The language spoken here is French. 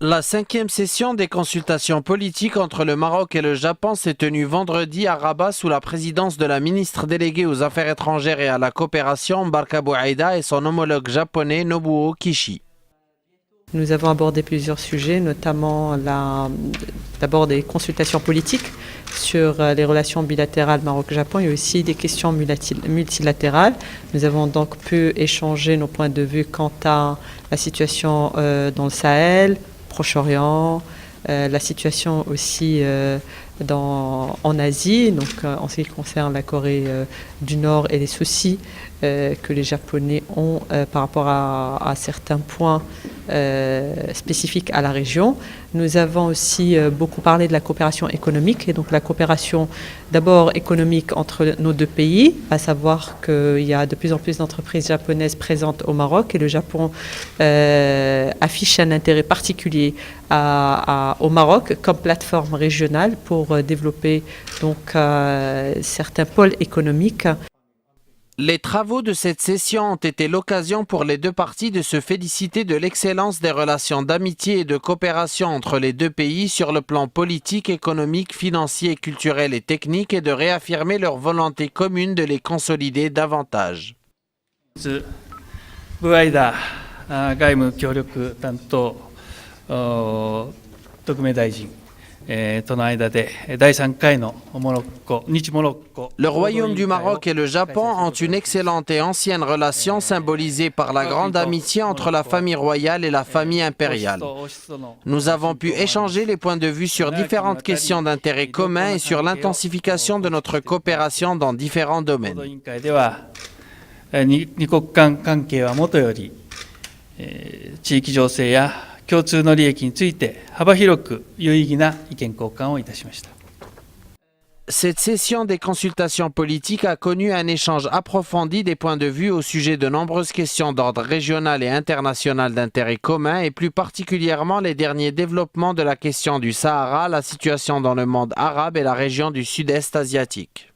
La 5e session des consultations politiques entre le Maroc et le Japon s'est tenue vendredi à Rabat sous la présidence de la ministre déléguée aux Affaires étrangères et à la coopération Barka Bouaïda et son homologue japonais Nobuo Kishi. Nous avons abordé plusieurs sujets, notamment d'abord des consultations politiques sur les relations bilatérales Maroc-Japon et aussi des questions multilatérales. Nous avons donc pu échanger nos points de vue quant à la situation dans le Sahel, Proche-Orient, la situation aussi en Asie, donc en ce qui concerne la Corée du Nord et les soucis que les Japonais ont par rapport à certains points spécifiques à la région. Nous avons aussi beaucoup parlé de la coopération économique, et donc la coopération d'abord économique entre nos deux pays, à savoir qu'il y a de plus en plus d'entreprises japonaises présentes au Maroc et le Japon affiche un intérêt particulier au Maroc comme plateforme régionale pour développer donc certains pôles économiques. Les travaux de cette session ont été l'occasion pour les deux parties de se féliciter de l'excellence des relations d'amitié et de coopération entre les deux pays sur le plan politique, économique, financier, culturel et technique et de réaffirmer leur volonté commune de les consolider davantage. ブアイダ外務協力担当特命大臣 Le Royaume du Maroc et le Japon ont une excellente et ancienne relation symbolisée par la grande amitié entre la famille royale et la famille impériale. Nous avons pu échanger les points de vue sur différentes questions d'intérêt commun et sur l'intensification de notre coopération dans différents domaines. 二国間関係はもとより、地域情勢や共通の利益について幅広く有意義な意見交換をいたしました。 Cette session des consultations politiques a connu un échange approfondi des points de vue au sujet de nombreuses questions d'ordre régional et international d'intérêt commun et plus particulièrement les derniers développements de la question du Sahara, la situation dans le monde arabe et la région du sud-est asiatique.